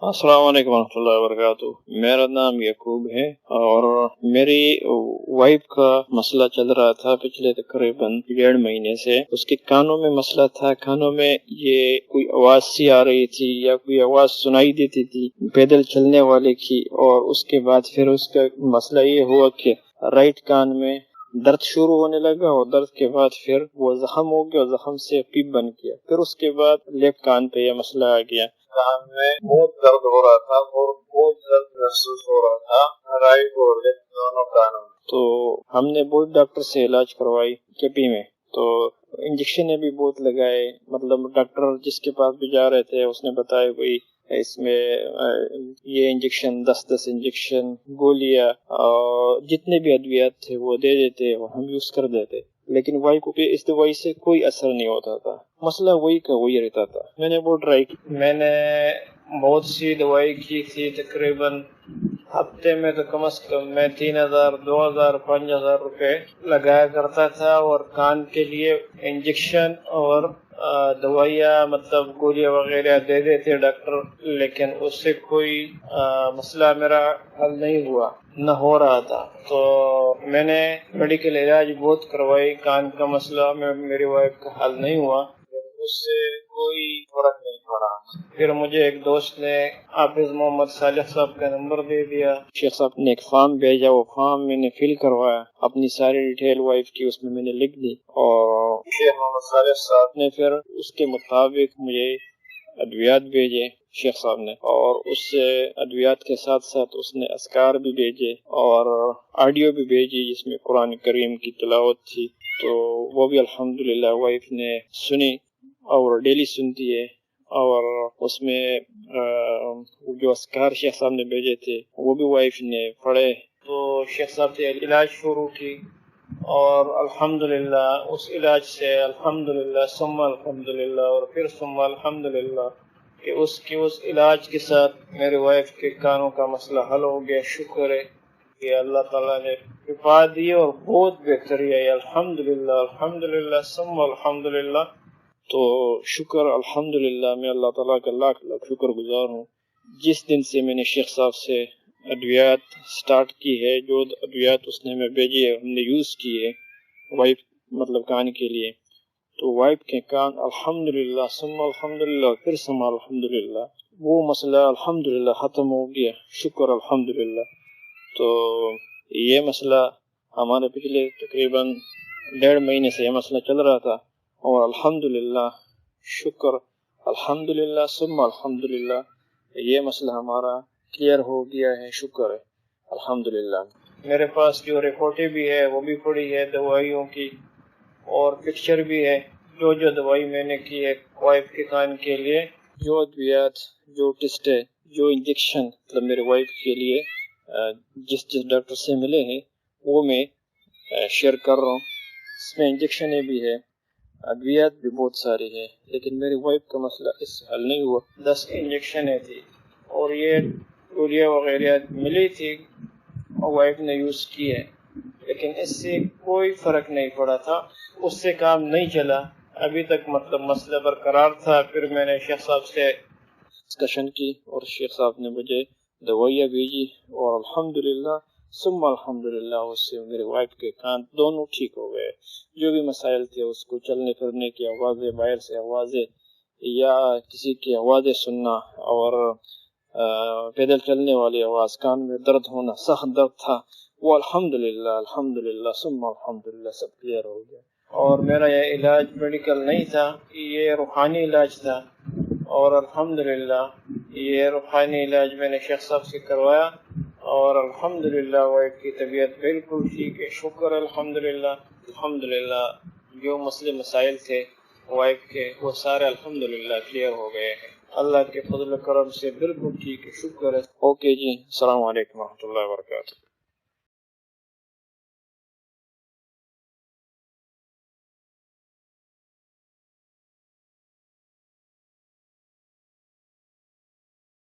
अस्सलाम वालेकुम रहमतुल्लाहि व बरकातुहू। मेरा नाम यकूब है और मेरी वाइफ का मसला चल रहा था पिछले तकरीबन 1.5 महीने से। उसके कानों में मसला था, कानों में ये कोई आवाज सी आ रही थी या कोई आवाज सुनाई देती थी पैदल चलने वाले की। और उसके बाद फिर उसका मसला ये हुआ कि राइट कान में दर्द शुरू होने लगा और दर्द के बाद फिर वो जख्म हो गया और जख्म से पीप बन गया। फिर उसके बाद लेफ्ट कान पे ये मसला आ गया, कान में बहुत दर्द हो रहा था और बहुत दर्द महसूस हो रहा था राइट और लेफ्ट दोनों कानों में। तो हमने बहुत डॉक्टर से इलाज करवाई केपी में, तो इंजेक्शन भी बहुत लगाए। मतलब डॉक्टर जिसके पास भी जा रहे थे उसने बताया भाई इसमें ये इंजेक्शन 10 इंजेक्शन गोलियां और जितने भी अद्वियात थे वो दे देते और हम यूज कर देते, लेकिन वाई को इस दवाई से कोई असर नहीं होता था। मसला वही का वही रहता था। मैंने वो ट्राई की, मैंने बहुत सी दवाई की थी, तकरीबन हफ्ते में तो कम से कम मैं 3000, 2000, 5000 रुपए लगाया करता था। और कान के लिए इंजेक्शन और दवाइयाँ मतलब गोलियां वगैरह दे देते डॉक्टर, लेकिन उससे कोई मसला मेरा हल नहीं हुआ, न हो रहा था। तो मैंने मेडिकल इलाज बहुत करवाई, कान का मसला में मेरी वाइफ का हल नहीं हुआ, उससे कोई फर्क नहीं पड़ा। फिर मुझे एक दोस्त ने हाफिज मोहम्मद सालेह साहब का नंबर दे दिया। शेख साहब ने एक फॉर्म भेजा, वो फॉर्म मैंने फिल करवाया, अपनी सारी डिटेल वाइफ की उसमें मैंने लिख दी और शेख मोहम्मद सालेह साहब ने फिर उसके मुताबिक मुझे अद्वियात भेजे शेख साहब ने, और उससे अद्वियात के साथ साथ उसने अस्कार भी भेजे और ऑडियो भी भेजी जिसमें कुरान करीम की तिलावत थी। तो वो भी अल्हम्दुलिल्लाह वाइफ ने सुनी और डेली सुनती है। और उसमें जो अस्कार शेख साहब ने भेजे थे वो भी वाइफ ने पढ़े। तो शेख साहब से इलाज शुरू की और अल्हम्दुलिल्लाह उस इलाज से अल्हम्दुलिल्लाह सुम्मा अल्हम्दुलिल्लाह और फिर सुम्मा अल्हम्दुलिल्लाह कि उस इलाज के साथ मेरे वाइफ के कानों का मसला हल हो गया। शुक्र है कि अल्लाह ताला ने शिफा दी और बहुत बेहतरी आई। अल्हम्दुलिल्लाह अल्हम्दुलिल्लाह सुम्मा अल्हम्दुलिल्लाह। तो शुक्र अल्हम्दुलिल्लाह, मैं अल्लाह ताला का लाख लाख शुक्र गुजार हूँ। जिस दिन से मैंने शेख साहब से अद्वियात स्टार्ट की है, जो अद्वियात उसने हमें भेजी है हमने यूज़ की है वाइफ मतलब कान के लिए, तो वाइफ के कान अल्हम्दुलिल्लाह सुम्मा अल्हम्दुलिल्लाह फिर सुम्मा अल्हम्दुलिल्लाह वो मसला अल्हम्दुलिल्लाह ख़त्म हो गया। शुक्र अल्हम्दुलिल्लाह। तो ये मसला हमारे पिछले तकरीबन 1.5 महीने से ये मसला चल रहा था और अल्हम्दुलिल्लाह शुक्र अल्हम्दुलिल्लाह सुम्मा अल्हम्दुलिल्लाह ये मसला हमारा क्लियर हो गया है। शुक्र है अल्हम्दुलिल्लाह। मेरे पास जो रिपोर्टें भी है वो भी पड़ी है दवाइयों की और पिक्चर भी है, जो दवाई मैंने की है वाइफ के कान के लिए, जो अद्वियात, जो टेस्ट है, जो इंजेक्शन मतलब मेरे वाइफ के लिए जिस डॉक्टर से मिले हैं वो मैं शेयर कर रहा हूँ। इसमें इंजेक्शन भी है, अद्वियात भी बहुत सारी है, लेकिन मेरी वाइफ का मसला इससे हल नहीं हुआ। 10 इंजेक्शन थी और ये गोलियां वगैरह मिली थी और वाइफ ने यूज़ की है, लेकिन इससे कोई फ़र्क नहीं पड़ा था, उससे काम नहीं चला अभी तक, मतलब मसला बरकरार था। फिर मैंने शेख साहब से डिस्कशन की और शेख साहब ने मुझे दवाइयाँ भेजी और अल्हम्दुलिल्लाह सुम्मा अल्हम्दुलिल्लाह उससे मेरे वाइफ के कान दोनों ठीक हो गए। जो भी मसाइल थे उसको चलने फिरने की आवाज़ें, बाहर से आवाज़ें या किसी की आवाज़ें सुनना और पैदल चलने वाली आवाज़, कान में दर्द होना, सख्त दर्द था, वो अल्हम्दुलिल्लाह अल्हम्दुलिल्लाह सुम्मा अल्हम्दुलिल्लाह सब क्लियर हो गया। और मेरा यह इलाज मेडिकल नहीं था, ये रूहानी इलाज था और अल्हम्दुलिल्लाह ये रूहानी इलाज मैंने शेख साहब से करवाया और अल्हम्दुलिल्लाह वाइफ की तबीयत बिल्कुल ठीक है। शुक्र अल्हम्दुलिल्लाह अल्हम्दुलिल्लाह। जो मसले मसाइल थे वाइफ के वो सारे अल्हम्दुलिल्लाह क्लियर हो गए हैं, अल्लाह के फजल करम से बिल्कुल ठीक है। शुक्र है। ओके जी, अस्सलाम वालेकुम रहमतुल्लाहि व बरकातुहू।